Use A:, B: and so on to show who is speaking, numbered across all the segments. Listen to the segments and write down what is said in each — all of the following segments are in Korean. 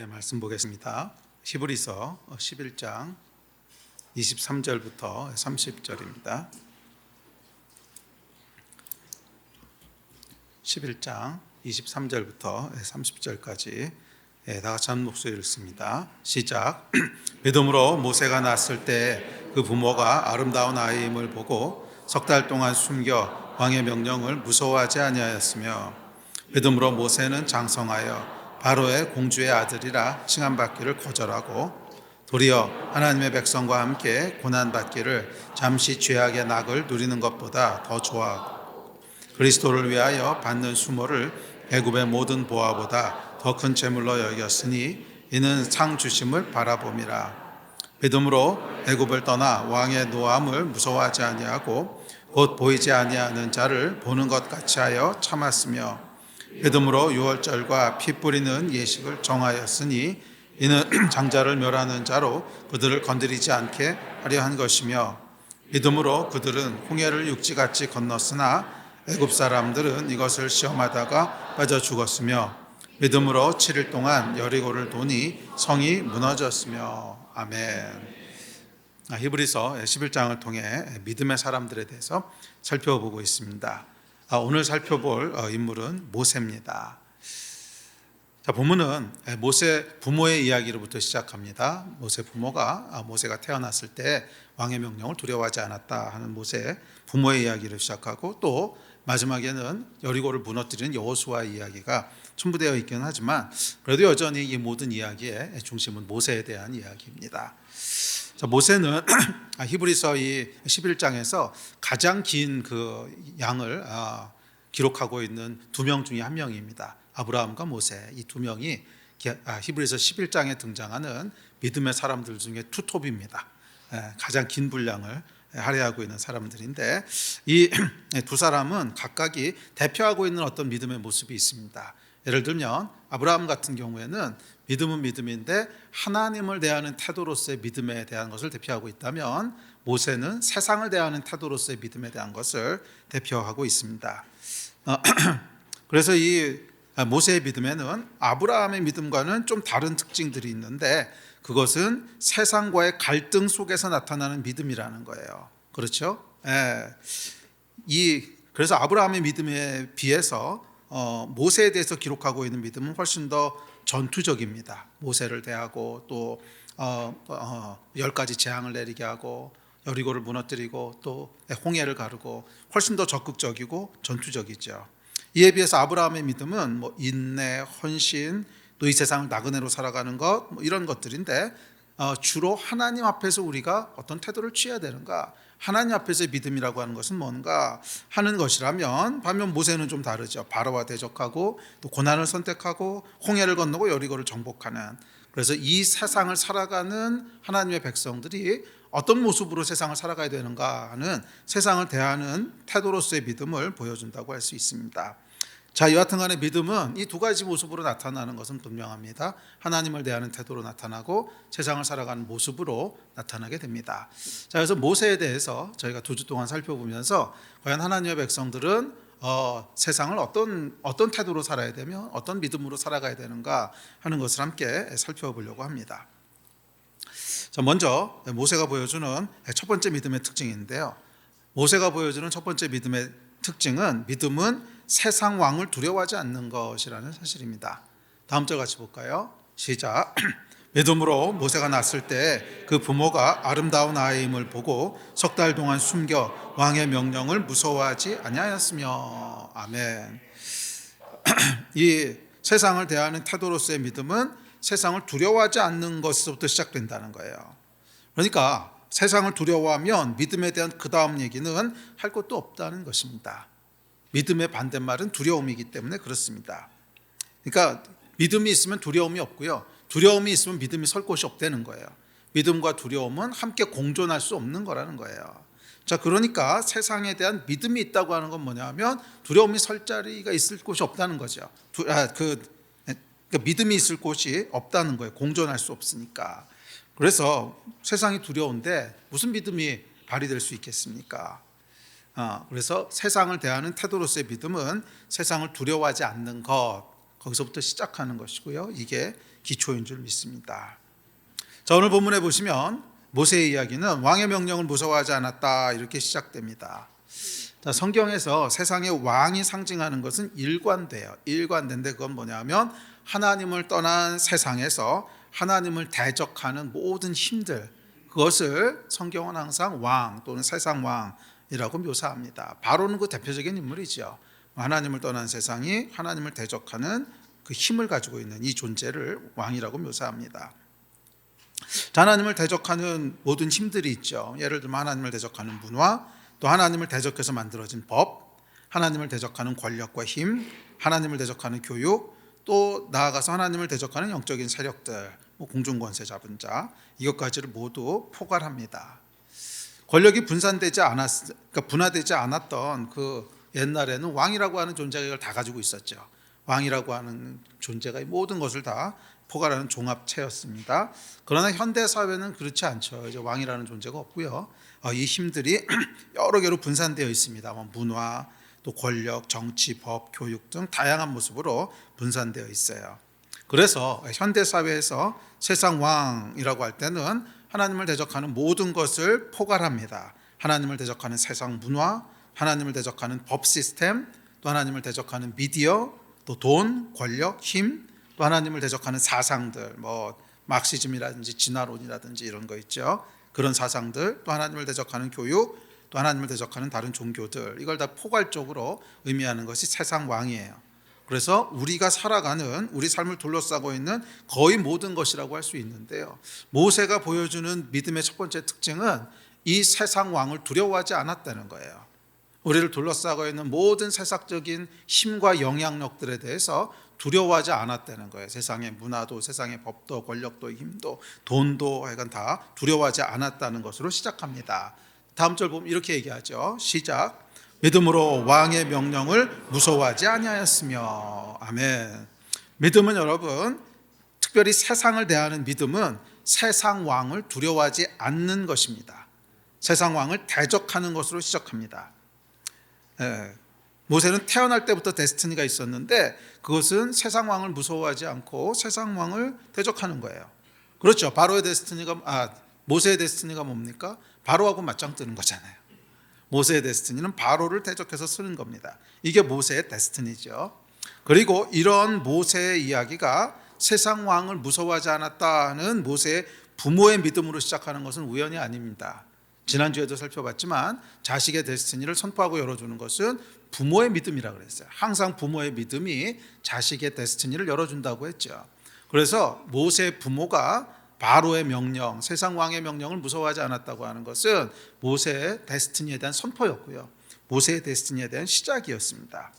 A: 말씀 보겠습니다. 히브리서 11장 23절부터 30절입니다. 11장 23절부터 30절까지 다 같이 한 목소리를 읽습니다. 시작. 믿음으로 모세가 낳았을 때 그 부모가 아름다운 아이임을 보고 석 달 동안 숨겨 왕의 명령을 무서워하지 아니하였으며, 믿음으로 모세는 장성하여 바로의 공주의 아들이라 칭함받기를 거절하고 도리어 하나님의 백성과 함께 고난받기를 잠시 죄악의 낙을 누리는 것보다 더 좋아하고 그리스도를 위하여 받는 수모를 애굽의 모든 보화보다 더 큰 재물로 여겼으니 이는 상 주심을 바라봄이라. 믿음으로 애굽을 떠나 왕의 노함을 무서워하지 아니하고 곧 보이지 아니하는 자를 보는 것 같이 하여 참았으며, 믿음으로 유월절과 피 뿌리는 예식을 정하였으니 이는 장자를 멸하는 자로 그들을 건드리지 않게 하려 한 것이며, 믿음으로 그들은 홍해를 육지같이 건넜으나 애굽 사람들은 이것을 시험하다가 빠져 죽었으며, 믿음으로 7일 동안 여리고를 도니 성이 무너졌으며. 아멘. 히브리서 11장을 통해 믿음의 사람들에 대해서 살펴보고 있습니다. 오늘 살펴볼 인물은 모세입니다. 자, 본문은 모세 부모의 이야기로부터 시작합니다. 모세 부모가 모세가 태어났을 때 왕의 명령을 두려워하지 않았다 하는 모세 부모의 이야기를 시작하고, 또 마지막에는 여리고를 무너뜨리는 여호수아의 이야기가 첨부되어 있기는 하지만 그래도 여전히 이 모든 이야기의 중심은 모세에 대한 이야기입니다. 자, 모세는 히브리서 이 11장에서 가장 긴 그 양을 기록하고 있는 두 명 중에 한 명입니다. 아브라함과 모세, 이 두 명이 히브리서 11장에 등장하는 믿음의 사람들 중에 투톱입니다. 가장 긴 분량을 할애하고 있는 사람들인데, 이 두 사람은 각각이 대표하고 있는 어떤 믿음의 모습이 있습니다. 예를 들면 아브라함 같은 경우에는 믿음은 믿음인데 하나님을 대하는 태도로서의 믿음에 대한 것을 대표하고 있다면, 모세는 세상을 대하는 태도로서의 믿음에 대한 것을 대표하고 있습니다. 그래서 이 모세의 믿음에는 아브라함의 믿음과는 좀 다른 특징들이 있는데, 그것은 세상과의 갈등 속에서 나타나는 믿음이라는 거예요. 그렇죠? 그래서 아브라함의 믿음에 비해서 모세에 대해서 기록하고 있는 믿음은 훨씬 더 전투적입니다. 모세를 대하고 또 10가지 재앙을 내리게 하고 여리고를 무너뜨리고 또 홍해를 가르고 훨씬 더 적극적이고 전투적이죠. 이에 비해서 아브라함의 믿음은 인내, 헌신, 또 이 세상을 나그네로 살아가는 것, 이런 것들인데, 주로 하나님 앞에서 우리가 어떤 태도를 취해야 되는가, 하나님 앞에서의 믿음이라고 하는 것은 뭔가 하는 것이라면, 반면 모세는 좀 다르죠. 바로와 대적하고 또 고난을 선택하고 홍해를 건너고 여리고를 정복하는, 그래서 이 세상을 살아가는 하나님의 백성들이 어떤 모습으로 세상을 살아가야 되는가 하는, 세상을 대하는 태도로서의 믿음을 보여준다고 할 수 있습니다. 자, 여하튼 간에 믿음은 이 두 가지 모습으로 나타나는 것은 분명합니다. 하나님을 대하는 태도로 나타나고 세상을 살아가는 모습으로 나타나게 됩니다. 자, 그래서 모세에 대해서 저희가 2주 동안 살펴보면서 과연 하나님의 백성들은 세상을 어떤 태도로 살아야 되며 어떤 믿음으로 살아가야 되는가 하는 것을 함께 살펴보려고 합니다. 자, 먼저 모세가 보여주는 첫 번째 믿음의 특징인데요. 모세가 보여주는 첫 번째 믿음의 특징은, 믿음은 세상 왕을 두려워하지 않는 것이라는 사실입니다. 다음 절 같이 볼까요? 시작. 믿음으로 모세가 낳았을 때 그 부모가 아름다운 아이임을 보고 석 달 동안 숨겨 왕의 명령을 무서워하지 아니하였으며. 아멘. 이 세상을 대하는 태도로서의 믿음은 세상을 두려워하지 않는 것부터 시작된다는 거예요. 그러니까 세상을 두려워하면 믿음에 대한 그 다음 얘기는 할 것도 없다는 것입니다. 믿음의 반대말은 두려움이기 때문에 그렇습니다. 그러니까 믿음이 있으면 두려움이 없고요, 두려움이 있으면 믿음이 설 곳이 없다는 거예요. 믿음과 두려움은 함께 공존할 수 없는 거라는 거예요. 자, 그러니까 세상에 대한 믿음이 있다고 하는 건 뭐냐면 두려움이 설 자리가 있을 곳이 없다는 거죠. 그러니까 믿음이 있을 곳이 없다는 거예요. 공존할 수 없으니까. 그래서 세상이 두려운데 무슨 믿음이 발휘될 수 있겠습니까? 그래서 세상을 대하는 태도로서의 믿음은 세상을 두려워하지 않는 것, 거기서부터 시작하는 것이고요. 이게 기초인 줄 믿습니다. 자, 오늘 본문에 보시면 모세의 이야기는 왕의 명령을 무서워하지 않았다 이렇게 시작됩니다. 자, 성경에서 세상의 왕이 상징하는 것은 일관돼요. 일관된데 그건 뭐냐면 하나님을 떠난 세상에서 하나님을 대적하는 모든 힘들, 그것을 성경은 항상 왕 또는 세상 왕이라고 묘사합니다. 바로는 그 대표적인 인물이죠. 하나님을 떠난 세상이 하나님을 대적하는 그 힘을 가지고 있는 이 존재를 왕이라고 묘사합니다. 하나님을 대적하는 모든 힘들이 있죠. 예를 들면 하나님을 대적하는 문화, 또 하나님을 대적해서 만들어진 법, 하나님을 대적하는 권력과 힘, 하나님을 대적하는 교육, 또 나아가서 하나님을 대적하는 영적인 세력들, 공중권세 잡은 자, 이것까지를 모두 포괄합니다. 권력이 그러니까 분화되지 않았던 그 옛날에는 왕이라고 하는 존재가 이걸 다 가지고 있었죠. 왕이라고 하는 존재가 모든 것을 다 포괄하는 종합체였습니다. 그러나 현대 사회는 그렇지 않죠. 이제 왕이라는 존재가 없고요. 이 힘들이 여러 개로 분산되어 있습니다. 문화, 또 권력, 정치, 법, 교육 등 다양한 모습으로 분산되어 있어요. 그래서 현대 사회에서 세상 왕이라고 할 때는 하나님을 대적하는 모든 것을 포괄합니다. 하나님을 대적하는 세상 문화, 하나님을 대적하는 법 시스템, 또 하나님을 대적하는 미디어, 또 돈, 권력, 힘, 또 하나님을 대적하는 사상들, 막시즘이라든지 진화론이라든지 이런 거 있죠. 그런 사상들, 또 하나님을 대적하는 교육, 또 하나님을 대적하는 다른 종교들, 이걸 다 포괄적으로 의미하는 것이 세상 왕이에요. 그래서 우리가 살아가는 우리 삶을 둘러싸고 있는 거의 모든 것이라고 할 수 있는데요. 모세가 보여주는 믿음의 첫 번째 특징은 이 세상 왕을 두려워하지 않았다는 거예요. 우리를 둘러싸고 있는 모든 세상적인 힘과 영향력들에 대해서 두려워하지 않았다는 거예요. 세상의 문화도, 세상의 법도, 권력도, 힘도, 돈도 하여간 다 두려워하지 않았다는 것으로 시작합니다. 다음 절 보면 이렇게 얘기하죠. 시작. 믿음으로 왕의 명령을 무서워하지 아니하였으며. 아멘. 믿음은 여러분, 특별히 세상을 대하는 믿음은 세상 왕을 두려워하지 않는 것입니다. 세상 왕을 대적하는 것으로 시작합니다. 모세는 태어날 때부터 데스티니가 있었는데 그것은 세상 왕을 무서워하지 않고 세상 왕을 대적하는 거예요. 그렇죠. 모세의 데스티니가 뭡니까? 바로하고 맞짱 뜨는 거잖아요. 모세의 데스티니는 바로를 대적해서 쓰는 겁니다. 이게 모세의 데스티니죠. 그리고 이런 모세의 이야기가 세상 왕을 무서워하지 않았다는 모세의 부모의 믿음으로 시작하는 것은 우연이 아닙니다. 지난주에도 살펴봤지만 자식의 데스티니를 선포하고 열어주는 것은 부모의 믿음이라고 그랬어요. 항상 부모의 믿음이 자식의 데스티니를 열어준다고 했죠. 그래서 모세의 부모가 바로의 명령, 세상 왕의 명령을 무서워하지 않았다고 하는 것은 모세의 데스티니에 대한 선포였고요. 모세의 데스티니에 대한 시작이었습니다.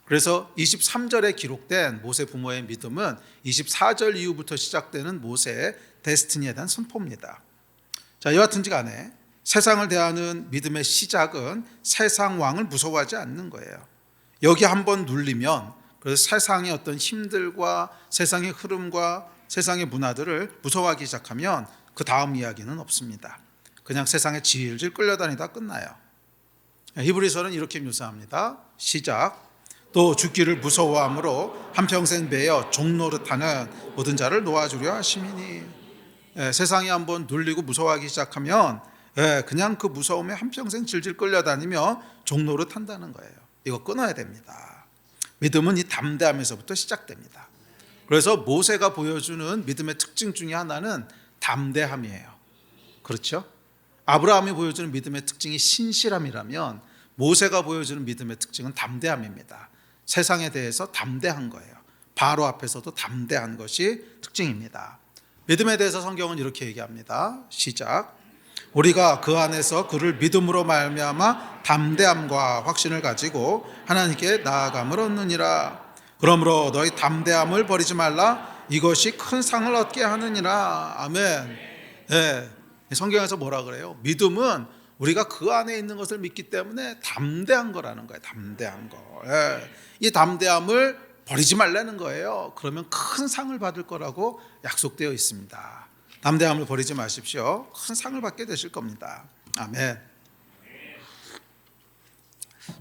A: 그래서 23절에 기록된 모세 부모의 믿음은 24절 이후부터 시작되는 모세의 데스티니에 대한 선포입니다. 자, 여하튼지 간에 세상을 대하는 믿음의 시작은 세상 왕을 무서워하지 않는 거예요. 여기 한번 눌리면 그래서 세상의 어떤 힘들과 세상의 흐름과 세상의 문화들을 무서워하기 시작하면 그 다음 이야기는 없습니다. 그냥 세상에 질질 끌려다니다 끝나요. 히브리서는 이렇게 묘사합니다. 시작. 또 죽기를 무서워함으로 한평생 매여 종노릇하는 모든 자를 놓아주려 하심이니. 세상에 한번 눌리고 무서워하기 시작하면 그냥 그 무서움에 한평생 질질 끌려다니며 종노릇한다는 거예요. 이거 끊어야 됩니다. 믿음은 이 담대함에서부터 시작됩니다. 그래서 모세가 보여주는 믿음의 특징 중에 하나는 담대함이에요. 그렇죠? 아브라함이 보여주는 믿음의 특징이 신실함이라면 모세가 보여주는 믿음의 특징은 담대함입니다. 세상에 대해서 담대한 거예요. 바로 앞에서도 담대한 것이 특징입니다. 믿음에 대해서 성경은 이렇게 얘기합니다. 시작. 우리가 그 안에서 그를 믿음으로 말미암아 담대함과 확신을 가지고 하나님께 나아감을 얻느니라. 그러므로 너희 담대함을 버리지 말라. 이것이 큰 상을 얻게 하느니라. 아멘. 성경에서 뭐라 그래요? 믿음은 우리가 그 안에 있는 것을 믿기 때문에 담대한 거라는 거예요. 담대한 거. 이 담대함을 버리지 말라는 거예요. 그러면 큰 상을 받을 거라고 약속되어 있습니다. 담대함을 버리지 마십시오. 큰 상을 받게 되실 겁니다. 아멘.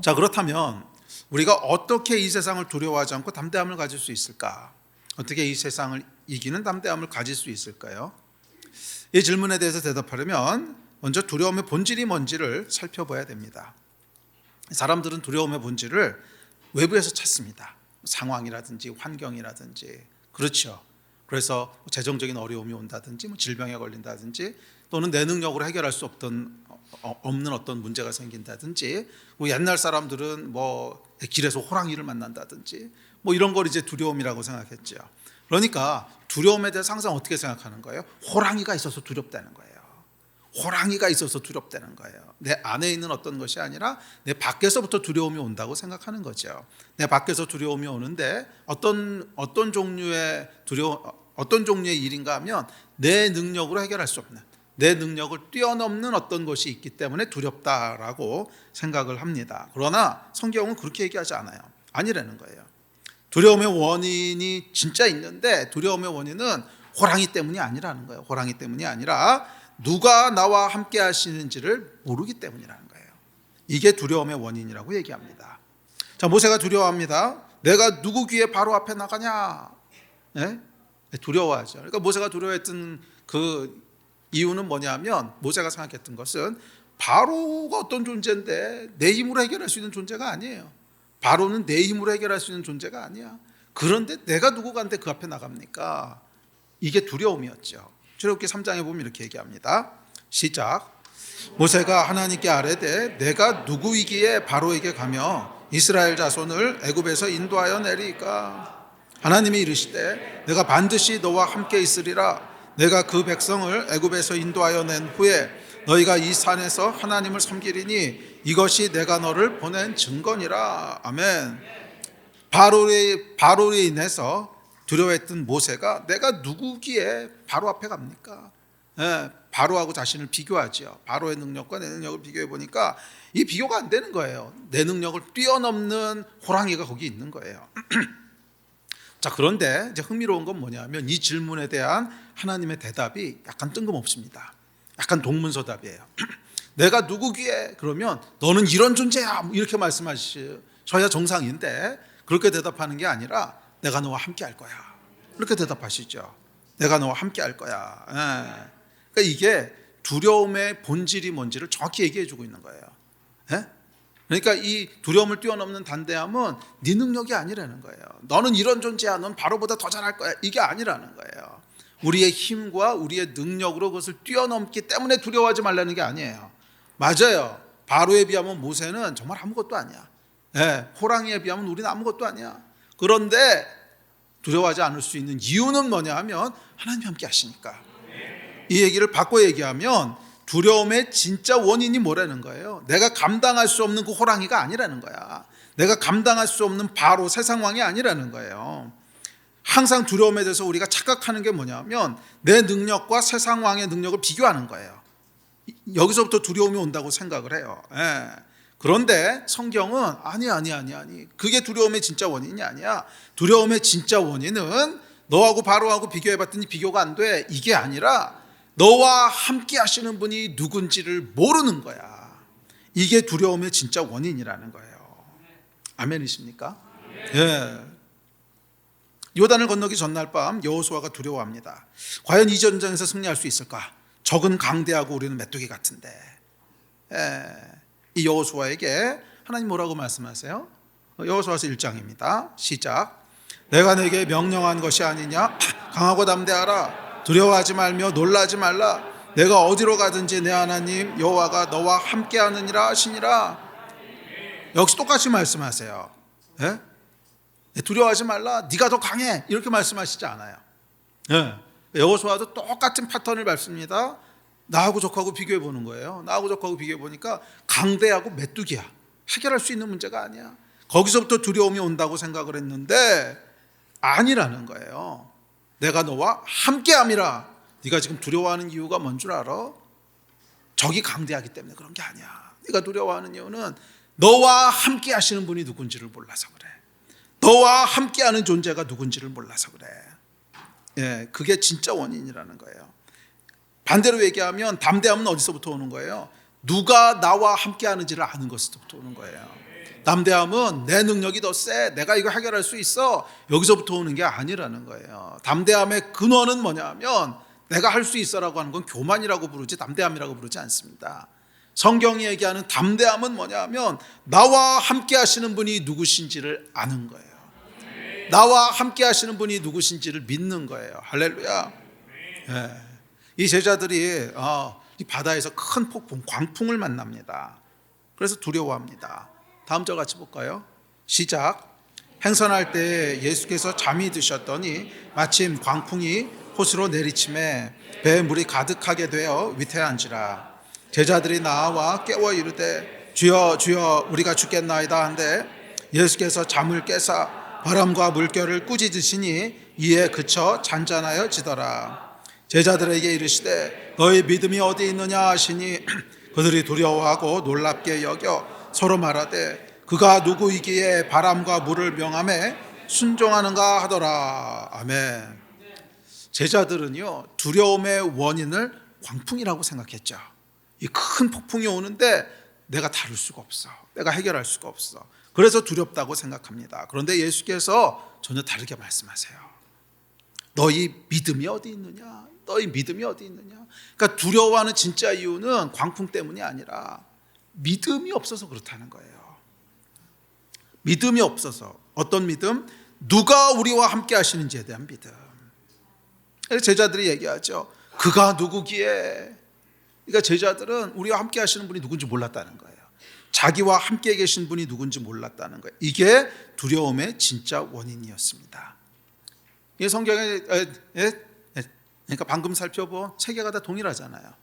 A: 자, 그렇다면 우리가 어떻게 이 세상을 두려워하지 않고 담대함을 가질 수 있을까? 어떻게 이 세상을 이기는 담대함을 가질 수 있을까요? 이 질문에 대해서 대답하려면 먼저 두려움의 본질이 뭔지를 살펴봐야 됩니다. 사람들은 두려움의 본질을 외부에서 찾습니다. 상황이라든지 환경이라든지. 그렇죠. 그래서 재정적인 어려움이 온다든지 질병에 걸린다든지 또는 내 능력으로 해결할 수 없는 어떤 문제가 생긴다든지, 옛날 사람들은 길에서 호랑이를 만난다든지 이런 걸 이제 두려움이라고 생각했죠. 그러니까 두려움에 대해서 항상 어떻게 생각하는 거예요? 호랑이가 있어서 두렵다는 거예요. 호랑이가 있어서 두렵다는 거예요. 내 안에 있는 어떤 것이 아니라 내 밖에서부터 두려움이 온다고 생각하는 거죠. 내 밖에서 두려움이 오는데 어떤 종류의 일인가 하면 내 능력으로 해결할 수 없는, 내 능력을 뛰어넘는 어떤 것이 있기 때문에 두렵다라고 생각을 합니다. 그러나 성경은 그렇게 얘기하지 않아요. 아니라는 거예요. 두려움의 원인이 진짜 있는데 두려움의 원인은 호랑이 때문이 아니라는 거예요. 호랑이 때문이 아니라 누가 나와 함께 하시는지를 모르기 때문이라는 거예요. 이게 두려움의 원인이라고 얘기합니다. 자, 모세가 두려워합니다. 내가 누구 귀에 바로 앞에 나가냐? 네? 두려워하죠. 그러니까 모세가 두려워했던 그 이유는 뭐냐면, 모세가 생각했던 것은 바로가 어떤 존재인데 내 힘으로 해결할 수 있는 존재가 아니에요. 바로는 내 힘으로 해결할 수 있는 존재가 아니야. 그런데 내가 누구간데 그 앞에 나갑니까? 이게 두려움이었죠. 출애굽기 3장에 보면 이렇게 얘기합니다. 시작. 모세가 하나님께 아뢰되 내가 누구이기에 바로에게 가며 이스라엘 자손을 애굽에서 인도하여 내리까? 하나님이 이르시되 내가 반드시 너와 함께 있으리라. 내가 그 백성을 애굽에서 인도하여 낸 후에 너희가 이 산에서 하나님을 섬기리니 이것이 내가 너를 보낸 증거니라. 아멘. 바로로 인해서 두려워했던 모세가 내가 누구기에 바로 앞에 갑니까? 바로하고 자신을 비교하죠. 바로의 능력과 내 능력을 비교해 보니까 이 비교가 안 되는 거예요. 내 능력을 뛰어넘는 호랑이가 거기 있는 거예요. 자, 그런데 이제 흥미로운 건 뭐냐면 이 질문에 대한 하나님의 대답이 약간 뜬금없습니다. 약간 동문서답이에요. 내가 누구기에? 그러면 너는 이런 존재야, 이렇게 말씀하셔야 정상인데 그렇게 대답하는 게 아니라 내가 너와 함께 할 거야, 이렇게 대답하시죠. 내가 너와 함께 할 거야. 그러니까 이게 두려움의 본질이 뭔지를 정확히 얘기해 주고 있는 거예요. 그러니까 이 두려움을 뛰어넘는 담대함은 네 능력이 아니라는 거예요. 너는 이런 존재야, 넌 바로보다 더 잘할 거야, 이게 아니라는 거예요. 우리의 힘과 우리의 능력으로 그것을 뛰어넘기 때문에 두려워하지 말라는 게 아니에요. 맞아요. 바로에 비하면 모세는 정말 아무것도 아니야. 호랑이에 비하면 우리는 아무것도 아니야. 그런데 두려워하지 않을 수 있는 이유는 뭐냐 하면 하나님이 함께 하시니까. 이 얘기를 바꿔 얘기하면 두려움의 진짜 원인이 뭐라는 거예요? 내가 감당할 수 없는 그 호랑이가 아니라는 거야. 내가 감당할 수 없는 바로 새 상황이 아니라는 거예요. 항상 두려움에 대해서 우리가 착각하는 게 뭐냐면 내 능력과 새 상황의 능력을 비교하는 거예요. 여기서부터 두려움이 온다고 생각을 해요. 그런데 성경은 아니. 그게 두려움의 진짜 원인이 아니야. 두려움의 진짜 원인은 너하고 바로하고 비교해봤더니 비교가 안 돼, 이게 아니라 너와 함께 하시는 분이 누군지를 모르는 거야. 이게 두려움의 진짜 원인이라는 거예요. 아멘이십니까? 요단을 건너기 전날 밤 여호수아가 두려워합니다. 과연 이 전쟁에서 승리할 수 있을까? 적은 강대하고 우리는 메뚜기 같은데. 이 여호수아에게 하나님 뭐라고 말씀하세요? 여호수아서 1장입니다. 시작. 내가 내게 명령한 것이 아니냐? 강하고 담대하라. 두려워하지 말며 놀라지 말라. 내가 어디로 가든지 내 하나님 여호와가 너와 함께하느니라 하시니라. 역시 똑같이 말씀하세요. 두려워하지 말라, 네가 더 강해, 이렇게 말씀하시지 않아요. 여호수아도 똑같은 패턴을 밟습니다. 나하고 적하고 비교해 보는 거예요. 나하고 적하고 비교해 보니까 강대하고 메뚜기야. 해결할 수 있는 문제가 아니야. 거기서부터 두려움이 온다고 생각을 했는데 아니라는 거예요. 내가 너와 함께함이라. 네가 지금 두려워하는 이유가 뭔 줄 알아? 적이 강대하기 때문에 그런 게 아니야. 네가 두려워하는 이유는 너와 함께 하시는 분이 누군지를 몰라서 그래. 너와 함께하는 존재가 누군지를 몰라서 그래. 그게 진짜 원인이라는 거예요. 반대로 얘기하면 담대함은 어디서부터 오는 거예요? 누가 나와 함께하는지를 아는 것부터 오는 거예요. 담대함은 내 능력이 더 세, 내가 이거 해결할 수 있어, 여기서부터 오는 게 아니라는 거예요. 담대함의 근원은 뭐냐면 내가 할 수 있어라고 하는 건 교만이라고 부르지 담대함이라고 부르지 않습니다. 성경이 얘기하는 담대함은 뭐냐면 나와 함께 하시는 분이 누구신지를 아는 거예요. 나와 함께 하시는 분이 누구신지를 믿는 거예요. 할렐루야. 네. 이 제자들이 이 바다에서 큰 폭풍, 광풍을 만납니다. 그래서 두려워합니다. 다음 절 같이 볼까요? 시작. 행선할 때 예수께서 잠이 드셨더니 마침 광풍이 호수로 내리침에 배에 물이 가득하게 되어 위태한지라. 제자들이 나와 깨워 이르되 주여 주여 우리가 죽겠나이다 한데 예수께서 잠을 깨사 바람과 물결을 꾸짖으시니 이에 그쳐 잔잔하여지더라. 제자들에게 이르시되 너희 믿음이 어디 있느냐 하시니 그들이 두려워하고 놀랍게 여겨 서로 말하되 그가 누구이기에 바람과 물을 명함에 순종하는가 하더라. 아멘. 제자들은요 두려움의 원인을 광풍이라고 생각했죠. 이 큰 폭풍이 오는데 내가 다룰 수가 없어, 내가 해결할 수가 없어, 그래서 두렵다고 생각합니다. 그런데 예수께서 전혀 다르게 말씀하세요. 너희 믿음이 어디 있느냐, 너희 믿음이 어디 있느냐. 그러니까 두려워하는 진짜 이유는 광풍 때문이 아니라 믿음이 없어서 그렇다는 거예요. 믿음이 없어서. 어떤 믿음? 누가 우리와 함께 하시는지에 대한 믿음. 제자들이 얘기하죠. 그가 누구기에. 그러니까 제자들은 우리와 함께 하시는 분이 누군지 몰랐다는 거예요. 자기와 함께 계신 분이 누군지 몰랐다는 거예요. 이게 두려움의 진짜 원인이었습니다. 이 성경에 그러니까 방금 살펴본 세계가 다 동일하잖아요.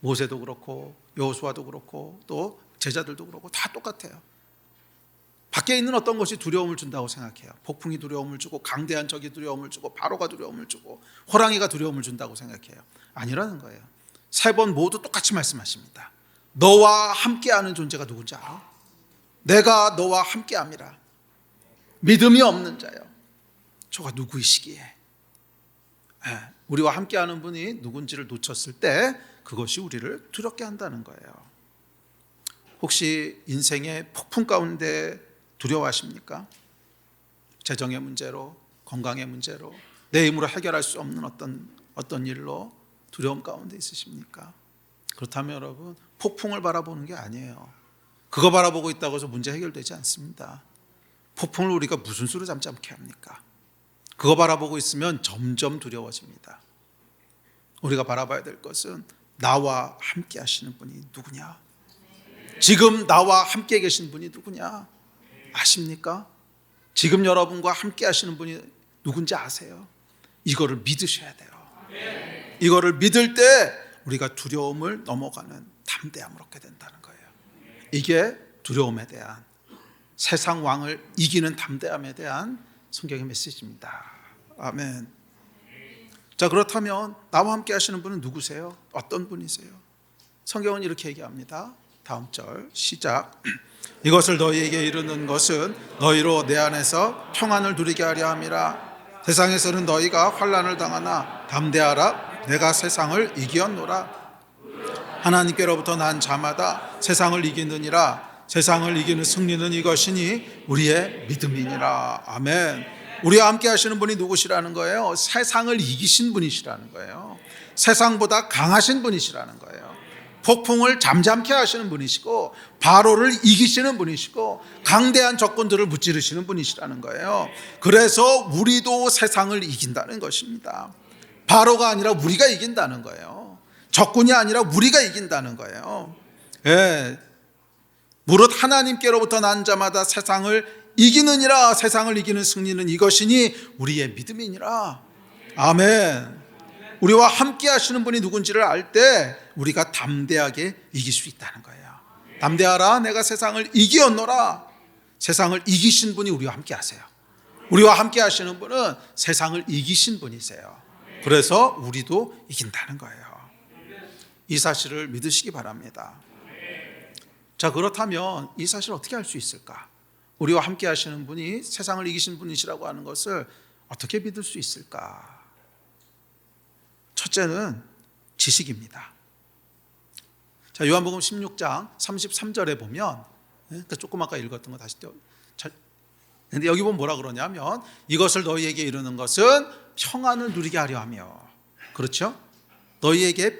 A: 모세도 그렇고 여호수아도 그렇고 또 제자들도 그렇고 다 똑같아요. 밖에 있는 어떤 것이 두려움을 준다고 생각해요. 폭풍이 두려움을 주고 강대한 적이 두려움을 주고 바로가 두려움을 주고 호랑이가 두려움을 준다고 생각해요. 아니라는 거예요. 세 번 모두 똑같이 말씀하십니다. 너와 함께하는 존재가 누군지 알아? 내가 너와 함께함이라. 믿음이 없는 자요, 저가 누구이시기에. 우리와 함께하는 분이 누군지를 놓쳤을 때 그것이 우리를 두렵게 한다는 거예요. 혹시 인생의 폭풍 가운데 두려워하십니까? 재정의 문제로, 건강의 문제로, 내 힘으로 해결할 수 없는 어떤 일로 두려움 가운데 있으십니까? 그렇다면 여러분, 폭풍을 바라보는 게 아니에요. 그거 바라보고 있다고 해서 문제 해결되지 않습니다. 폭풍을 우리가 무슨 수로 잠잠케 합니까? 그거 바라보고 있으면 점점 두려워집니다. 우리가 바라봐야 될 것은 나와 함께 하시는 분이 누구냐? 지금 나와 함께 계신 분이 누구냐? 아십니까? 지금 여러분과 함께 하시는 분이 누군지 아세요? 이거를 믿으셔야 돼요. 이거를 믿을 때 우리가 두려움을 넘어가는 담대함을 얻게 된다는 거예요. 이게 두려움에 대한, 세상 왕을 이기는 담대함에 대한 성경의 메시지입니다. 아멘. 자, 그렇다면 나와 함께 하시는 분은 누구세요? 어떤 분이세요? 성경은 이렇게 얘기합니다. 다음 절 시작. 이것을 너희에게 이르는 것은 너희로 내 안에서 평안을 누리게 하려 함이라. 세상에서는 너희가 환난을 당하나 담대하라. 내가 세상을 이기었노라. 하나님께로부터 난 자마다 세상을 이기느니라. 세상을 이기는 승리는 이것이니 우리의 믿음이니라. 아멘. 우리와 함께 하시는 분이 누구시라는 거예요? 세상을 이기신 분이시라는 거예요. 세상보다 강하신 분이시라는 거예요. 폭풍을 잠잠케 하시는 분이시고 바로를 이기시는 분이시고 강대한 적군들을 무찌르시는 분이시라는 거예요. 그래서 우리도 세상을 이긴다는 것입니다. 바로가 아니라 우리가 이긴다는 거예요. 적군이 아니라 우리가 이긴다는 거예요. 무릇 하나님께로부터 난 자마다 세상을 이기느니라. 세상을 이기는 승리는 이것이니 우리의 믿음이니라. 아멘. 우리와 함께 하시는 분이 누군지를 알 때 우리가 담대하게 이길 수 있다는 거예요. 담대하라. 내가 세상을 이기었노라. 세상을 이기신 분이 우리와 함께 하세요. 우리와 함께 하시는 분은 세상을 이기신 분이세요. 그래서 우리도 이긴다는 거예요. 이 사실을 믿으시기 바랍니다. 자, 그렇다면 이 사실을 어떻게 알 수 있을까? 우리와 함께 하시는 분이 세상을 이기신 분이시라고 하는 것을 어떻게 믿을 수 있을까? 첫째는 지식입니다. 자, 요한복음 16장 33절에 보면 그러니까 조금 아까 읽었던 거 다시 띄워. 근데 여기 보면 뭐라 그러냐면 이것을 너희에게 이르는 것은 평안을 누리게 하려 하며. 그렇죠? 너희에게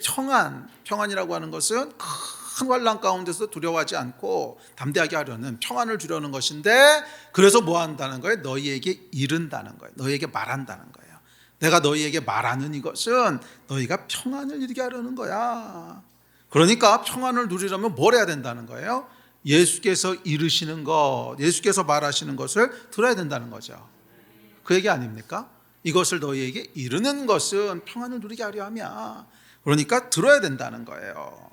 A: 평안이라고 하는 것은 큰 환난 가운데서 두려워하지 않고 담대하게 하려는 평안을 주려는 것인데, 그래서 뭐 한다는 거예요? 너희에게 이른다는 거예요. 너희에게 말한다는 거예요. 내가 너희에게 말하는 이것은 너희가 평안을 누리게 하려는 거야. 그러니까 평안을 누리려면 뭘 해야 된다는 거예요? 예수께서 이르시는 것, 예수께서 말하시는 것을 들어야 된다는 거죠. 그 얘기 아닙니까? 이것을 너희에게 이르는 것은 평안을 누리게 하려 하며, 그러니까 들어야 된다는 거예요.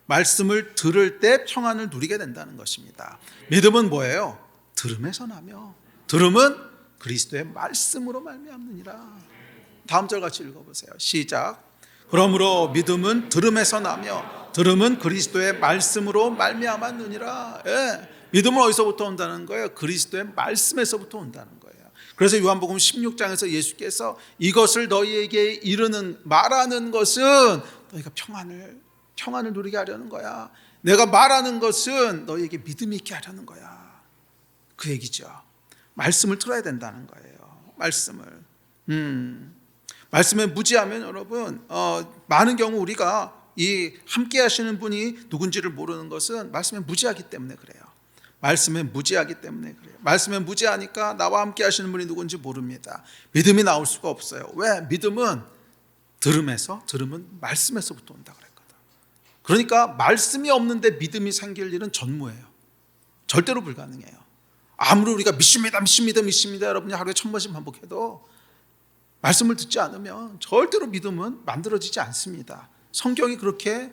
A: 말씀을 들을 때 평안을 누리게 된다는 것입니다. 믿음은 뭐예요? 들음에서 나며, 들음은 그리스도의 말씀으로 말미암느니라. 다음 절 같이 읽어보세요. 시작. 그러므로 믿음은 들음에서 나며 들음은 그리스도의 말씀으로 말미암았느니라. 믿음은 어디서부터 온다는 거예요? 그리스도의 말씀에서부터 온다는 거예요. 그래서 요한복음 16장에서 예수께서 이것을 너희에게 이르는 말하는 것은 너희가 평안을 누리게 하려는 거야. 내가 말하는 것은 너희에게 믿음이 있게 하려는 거야. 그 얘기죠. 말씀을 들어야 된다는 거예요. 말씀에 무지하면 여러분, 많은 경우 우리가 이 함께 하시는 분이 누군지를 모르는 것은 말씀에 무지하기 때문에 그래요. 말씀에 무지하기 때문에 그래요. 말씀에 무지하니까 나와 함께 하시는 분이 누군지 모릅니다. 믿음이 나올 수가 없어요. 왜? 믿음은 들음은 말씀에서부터 온다 그랬거든. 그러니까 말씀이 없는데 믿음이 생길 일은 전무해요. 절대로 불가능해요. 아무리 우리가 믿습니다 여러분이 하루에 1000번씩 반복해도 말씀을 듣지 않으면 절대로 믿음은 만들어지지 않습니다. 성경이 그렇게